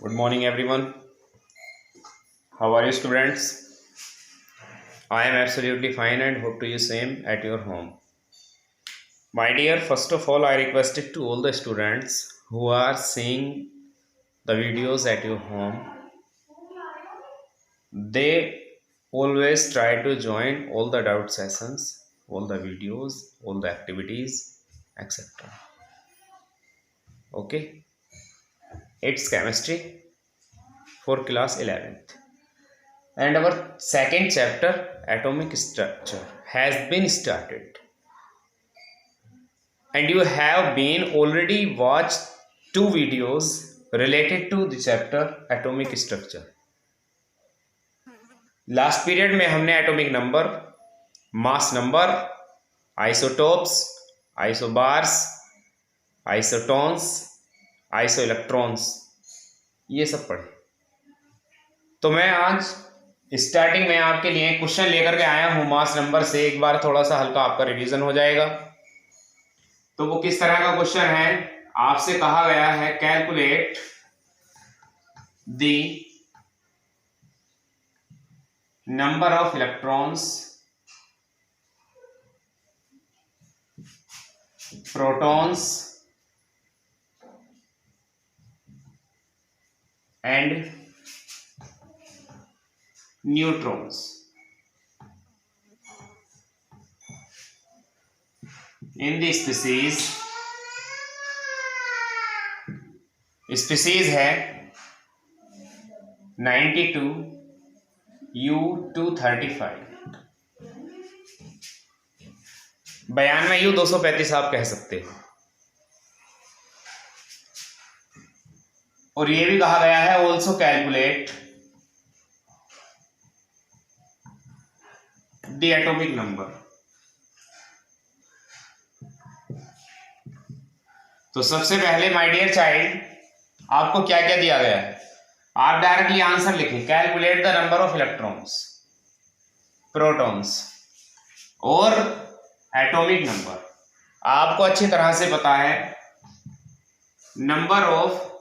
Good morning, everyone. How are you, students? I am absolutely fine and hope to you same at your home. My dear, first of all, I requested to all the students who are seeing the videos at your home, they always try to join all the doubt sessions, all the videos, all the activities, etc. Okay, it's chemistry for class 11th. And our second chapter, atomic structure, has been started. And you have been already watched two videos related to the chapter atomic structure. Last period में हमने atomic number, mass number, isotopes, isobars, isotones, iso electrons, ये सब पढ़े। तो मैं आज starting में आपके लिए क्वेश्चन लेकर के आया हूं मास नंबर से। एक बार थोड़ा सा हल्का आपका रिवीजन हो जाएगा। तो वो किस तरह का क्वेश्चन है, आपसे कहा गया है calculate the number of electrons, protons and neutrons in the species है 92U235, 92U235 आप कह सकते हो। और ये भी कहा गया है also calculate the atomic number. तो सबसे पहले माय डियर चाइल्ड, आपको क्या क्या दिया गया है, आप डायरेक्टली आंसर लिखें। Calculate the number of electrons, protons और एटॉमिक नंबर। आपको अच्छी तरह से पता है number of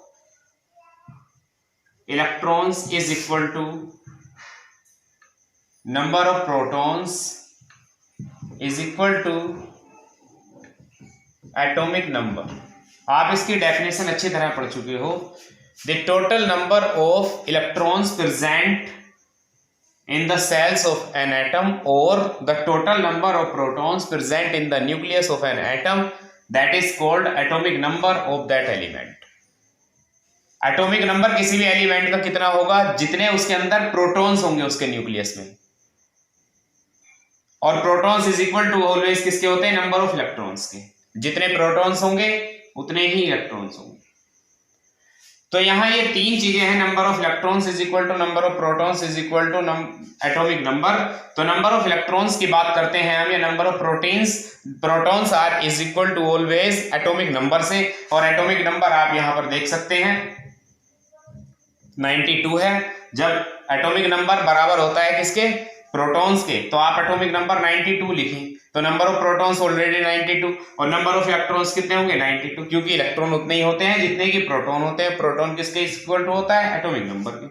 electrons is equal to number of protons is equal to atomic number. आप इसकी डेफिनेशन अच्छी तरह पढ़ चुके हो। The total number of electrons present in the cells of an atom or the total number of protons present in the nucleus of an atom, that is called atomic number of that element. Atomic number किसी भी element का कितना होगा, जितने उसके अंदर protons होंगे उसके न्यूक्लियस में। और protons is equal to always किसके होते हैं, नंबर ऑफ इलेक्ट्रॉन्स के। जितने प्रोटॉन्स होंगे उतने ही इलेक्ट्रॉन्स होंगे। तो यहां ये तीन चीजें हैं, number of electrons is equal to number of protons is equal to atomic number. तो नंबर ऑफ इलेक्ट्रॉन्स की बात करते हैं हम, या number of protons are is equal to always atomic number से। और एटॉमिक नंबर आप यहां पर देख सकते हैं 92 है। जब एटॉमिक नंबर बराबर होता है किसके, प्रोटॉन्स के, तो आप एटॉमिक नंबर 92 लिखें। तो नंबर ऑफ प्रोटॉन्स ऑलरेडी 92 और नंबर ऑफ इलेक्ट्रॉन्स कितने होंगे, 92, क्योंकि इलेक्ट्रॉन उतने ही होते हैं जितने कि प्रोटॉन होते हैं। प्रोटॉन किसके इक्वल टू होता है, एटॉमिक नंबर के।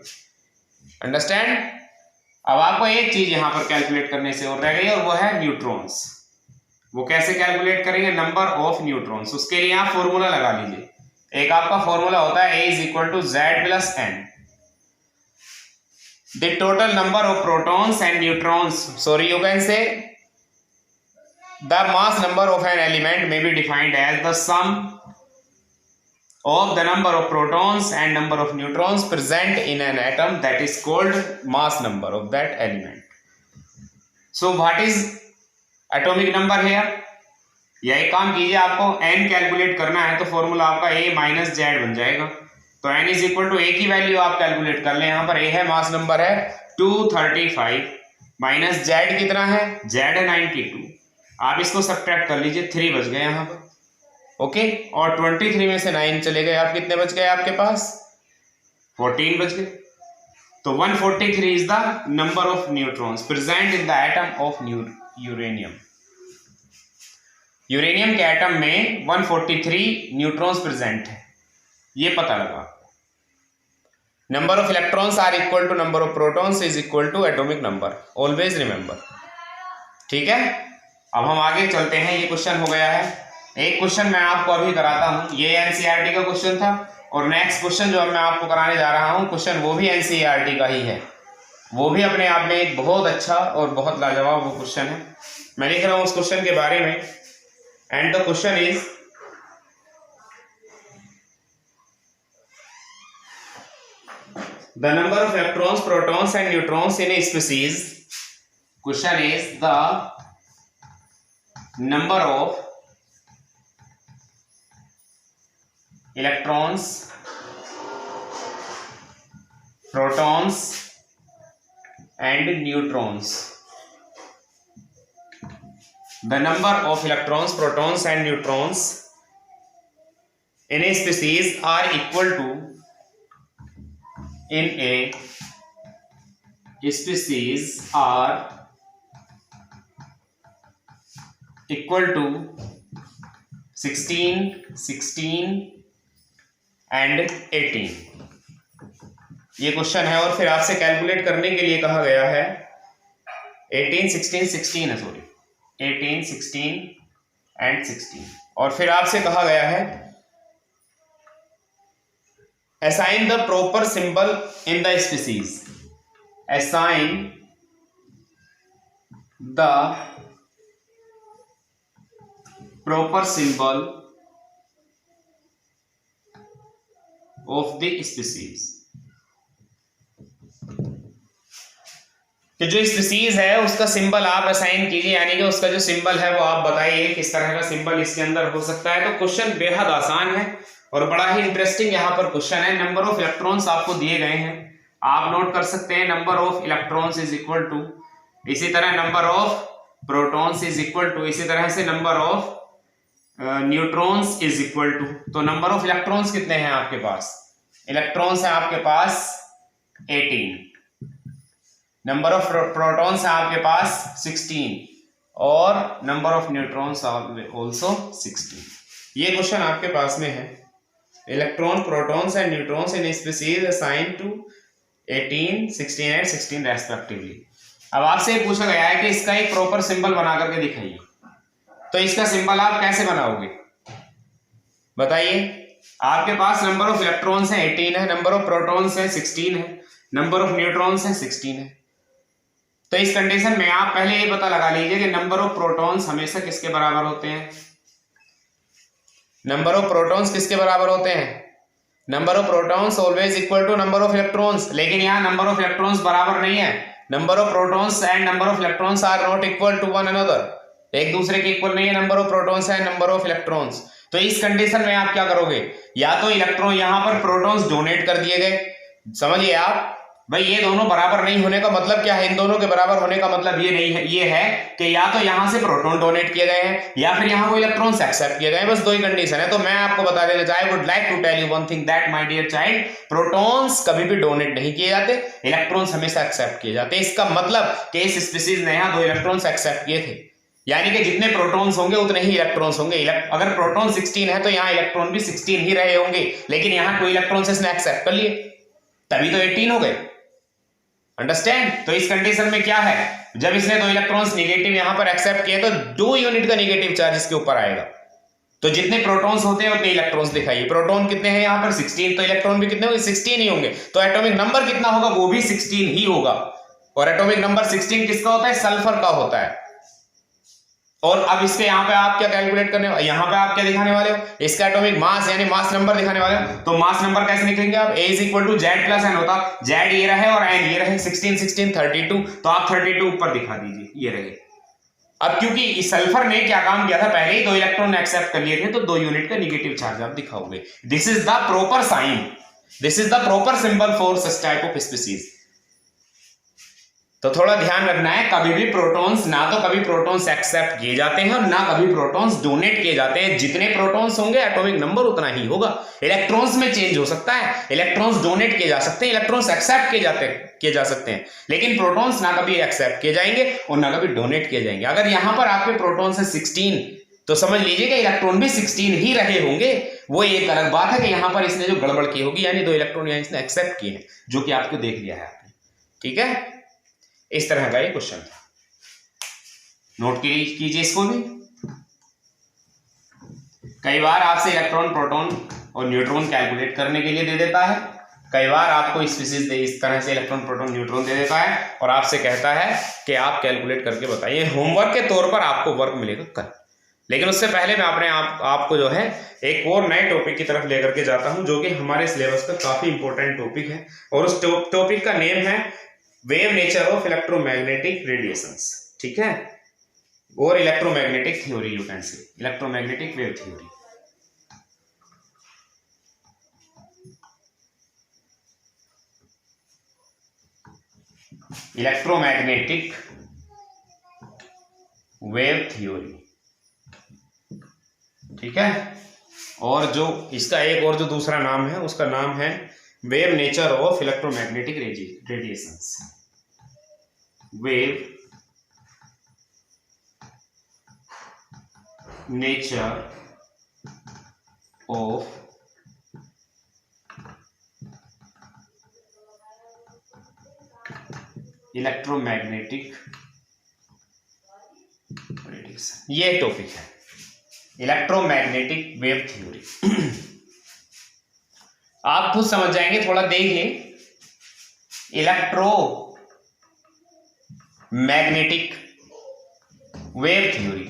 अंडरस्टैंड। अब आपको एक चीज यहां पर कैलकुलेट करने से और रह गई, और वो है न्यूट्रॉन्स। वो कैसे कैलकुलेट करेंगे, नंबर ऑफ न्यूट्रॉन्स। उसके लिए आप फॉर्मूला लगा लीजिए। एक आपका फॉर्मूला होता है A is equal to Z plus N। The total number of protons and neutrons, sorry, you can say the mass number of an element may be defined as the sum of the number of protons and number of neutrons present in an atom, that is called mass number of that element. So what is atomic number here? यही काम कीजिए, आपको n calculate करना है तो formula आपका A minus Z बन जाएगा। तो n is equal to A की वैल्यू आप कैलकुलेट कर लें। यहाँ पर A है, मास नंबर है 235, माइनस Z कितना है, Z है 92। आप इसको सब्ट्रैक्ट कर लीजिए, 3 बच गए यहाँ पर। ओके, और 23 में से 9 चले गए, आप कितने बच गए, आपके पास 14 बच गए। तो 143 is the number of neutrons present in the atom of uranium. Uranium के एटम में 143 न्यूट्रॉन्स प्रेजेंट है, ये पता लगा। Number of electrons are equal to number of protons is equal to atomic number, always remember. ठीक है, अब हम आगे चलते हैं। ये क्वेश्चन हो गया है। एक क्वेश्चन मैं आपको अभी कराता हूँ, ये एनसीईआरटी का क्वेश्चन था, और नेक्स्ट क्वेश्चन जो मैं आपको कराने जा रहा हूँ क्वेश्चन वो भी एनसीईआरटी का ही है, वो भी अपने आप में एक बहुत अच्छा और बहुत लाजवाब वो क्वेश्चन है। मैं लिख रहा हूँ उस क्वेश्चन के बारे में, and the question is the number of electrons, protons and neutrons in a species. Question is the number of electrons, protons and neutrons. The number of electrons, protons and neutrons in a species are equal to, in a species are equal to 16, 16 and 18। ये question है, और फिर आपसे calculate करने के लिए कहा गया है 18, 16, 16 है, सॉरी 18, 16 and 16, और फिर आपसे कहा गया है assign the proper symbol in the species, assign the proper symbol of the species। कि जो स्पीसीज है उसका सिंबल आप असाइन कीजिए, यानी कि उसका जो सिंबल है वो आप बताइए किस तरह का सिंबल इसके अंदर हो सकता है। तो क्वेश्चन बेहद आसान है और बड़ा ही इंटरेस्टिंग यहाँ पर क्वेश्चन है। नंबर ऑफ इलेक्ट्रॉन्स आपको दिए गए हैं, आप नोट कर सकते हैं number of electrons is equal to, इसी तरह number of protons is equal to, इसी तरह से number of neutrons is equal to. तो नंबर ऑफ इलेक्ट्रॉन्स कितने हैं आपके पास? इलेक्ट्रॉन्स है आपके पास 18, नंबर ऑफ प्रोटॉन्स है आपके पास 16 और नंबर ऑफ न्यूट्रॉन्स ऑल्सो 16। ये क्वेश्चन आपके पास में है। Electron, protons and neutrons in species assign to 18, 16 and 16 respectively. अब आपसे पूछा गया है कि इसका एक प्रॉपर सिंबल बना करके दिखाइए। तो इसका सिंबल आप कैसे बनाओगे बताइए? आपके पास नंबर ऑफ इलेक्ट्रॉन्स है 18 है, नंबर ऑफ प्रोटॉन्स है 16 है, नंबर ऑफ न्यूट्रॉन्स है 16 है। तो इस कंडीशन में आप पहले ये पता लगा लीजिए कि नंबर ऑफ प्रोटॉन्स हमेशा किसके बराबर होते हैं? नंबर ऑफ प्रोटॉन्स किसके बराबर होते हैं? Number of protons always equal to number of electrons. लेकिन यहाँ नंबर ऑफ इलेक्ट्रॉन्स बराबर नहीं है। Number of protons and number of electrons are not equal to one another, एक दूसरे के इक्वल नहीं है number of protons and number of electrons. तो इस कंडीशन में आप क्या करोगे? या तो इलेक्ट्रॉन यहां पर प्रोटॉन्स डोनेट कर दिए गए, समझिए आप भाई ये दोनों बराबर नहीं होने का मतलब क्या है? इन दोनों के बराबर होने का मतलब ये नहीं है, ये है कि या तो यहां से प्रोटॉन डोनेट किए गए हैं या फिर यहां को इलेक्ट्रॉन्स एक्सेप्ट किए गए हैं। बस दो ही कंडीशन है। तो मैं आपको बता देना चाहिए, would like to tell you one thing that my dear child, protons कभी भी डोनेट नहीं किए जाते, इलेक्ट्रॉन्स हमेशा एक्सेप्ट किए जाते हैं। इसका मतलब कि इस स्पीसीज ने यहां 2 इलेक्ट्रॉन्स एक्सेप्ट किए थे, यानी कि जितने प्रोटॉन्स होंगे उतने ही इलेक्ट्रॉन्स होंगे। अगर प्रोटॉन 16 है तो यहाँ इलेक्ट्रॉन भी 16 ही रहे होंगे, लेकिन यहाँ 2 इलेक्ट्रॉन्स इसने एक्सेप्ट कर लिए, तभी तो 18 हो गए। अंडरस्टैंड? तो इस कंडीशन में क्या है, जब इसने 2 इलेक्ट्रॉन्स नेगेटिव यहां पर एक्सेप्ट किए तो 2 यूनिट का नेगेटिव चार्ज इसके ऊपर आएगा। तो जितने प्रोटॉन्स होते हैं उतने इलेक्ट्रॉन्स दिखाइए। प्रोटॉन कितने हैं यहां पर 16, तो इलेक्ट्रॉन भी कितने होंगे? 16 ही होंगे। तो एटॉमिक नंबर कितना होगा? वो भी 16 ही होगा। और एटॉमिक नंबर 16 किसका होता है? सल्फर का होता है। और अब इसके यहाँ पे आप क्या कैलकुलेट करने वाले, यहाँ पे आप क्या दिखाने वाले हो? इसका एटॉमिक मास यानी मास नंबर दिखाने वाले हो। तो मास नंबर कैसे निकलेंगे आप? A is equal to Z plus N होता, जेड ये रहे और एन ये रहे, 16 16 32, तो आप 32 ऊपर दिखा दीजिए, ये रहे। अब क्योंकि इस सल्फर ने क्या काम किया था, पहले ही 2 इलेक्ट्रॉन एक्सेप्ट कर लिए थे, तो 2 यूनिट का नेगेटिव चार्ज आप दिखाओगे। This is the proper sign, this is the proper symbol for such type of species. तो थोड़ा ध्यान रखना है, कभी भी प्रोटॉन्स ना तो कभी प्रोटॉन्स एक्सेप्ट किए जाते हैं और ना कभी प्रोटॉन्स डोनेट किए जाते हैं। जितने प्रोटॉन्स होंगे एटॉमिक नंबर उतना ही होगा। इलेक्ट्रॉन्स में चेंज हो सकता है, इलेक्ट्रॉन्स डोनेट किए जा सकते हैं, इलेक्ट्रॉन्स एक्सेप्ट किए जा सकते हैं, लेकिन प्रोटॉन्स ना कभी एक्सेप्ट किए जाएंगे और ना कभी डोनेट किए जाएंगे। अगर यहां पर आपके प्रोटॉन्स है 16 तो समझ लीजिए कि इलेक्ट्रॉन भी 16 ही रहे होंगे। वो एक अलग बात है कि यहां पर इसने जो गड़बड़ की होगी, यानी 2 इलेक्ट्रॉन यहां इसने एक्सेप्ट किए हैं, जो कि आपको देख लिया है आपने। ठीक है, इस तरह का ये क्वेश्चन था, नोट कीजिए इसको भी। कई बार आपसे इलेक्ट्रॉन, प्रोटॉन और न्यूट्रॉन कैलकुलेट करने के लिए दे देता है, कई बार आपको इस तरह से इलेक्ट्रॉन, प्रोटॉन, न्यूट्रॉन दे देता है और आपसे कहता है कि आप कैलकुलेट करके बताइए। होमवर्क के तौर पर आपको वर्क मिलेगा कल, लेकिन उससे पहले मैं अपने आपको जो है एक और नए टॉपिक की तरफ लेकर के जाता हूं, जो कि हमारे सिलेबस का काफी इंपॉर्टेंट टॉपिक है, और उस टॉपिक का नेम है wave nature of electromagnetic radiations. ठीक है, और electromagnetic theory, you can say electromagnetic wave theory. Electromagnetic wave theory, ठीक है। और जो इसका एक और जो दूसरा नाम है, उसका नाम है wave nature of electromagnetic radiations. Wave nature of electromagnetic radiation, ये टॉपिक है इलेक्ट्रोमैग्नेटिक वेव थ्योरी। आप खुद समझ जाएंगे, थोड़ा देखिए। इलेक्ट्रो मैग्नेटिक वेव थ्योरी,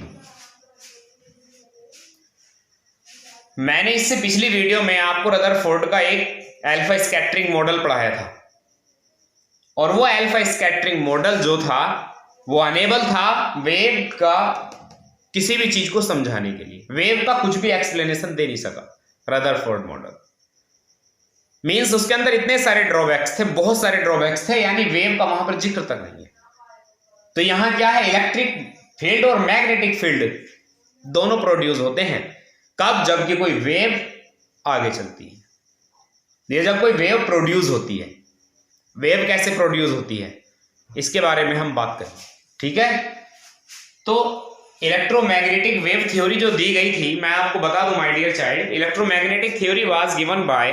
मैंने इससे पिछली वीडियो में आपको रदरफोर्ड का एक अल्फा स्कैटरिंग मॉडल पढ़ाया था, और वो अल्फा स्कैटरिंग मॉडल जो था वो अनेबल था वेव का किसी भी चीज को समझाने के लिए। वेव का कुछ भी एक्सप्लेनेशन दे नहीं सका रदरफोर्ड मॉडल। मींस उसके अंदर इतने सारे ड्रॉबैक्स थे, बहुत सारे ड्रॉबैक्स थे, यानी वेव का वहां पर जिक्र तक नहीं है। तो यहां क्या है, इलेक्ट्रिक फील्ड और मैग्नेटिक फील्ड दोनों प्रोड्यूस होते हैं। कब? जबकि कोई वेव आगे चलती है, ये जब कोई वेव प्रोड्यूस होती है। वेव कैसे प्रोड्यूस होती है इसके बारे में हम बात करें। ठीक है, तो इलेक्ट्रोमैग्नेटिक वेव थ्योरी जो दी गई थी, मैं आपको बता दूं my dear child, electromagnetic theory was given bye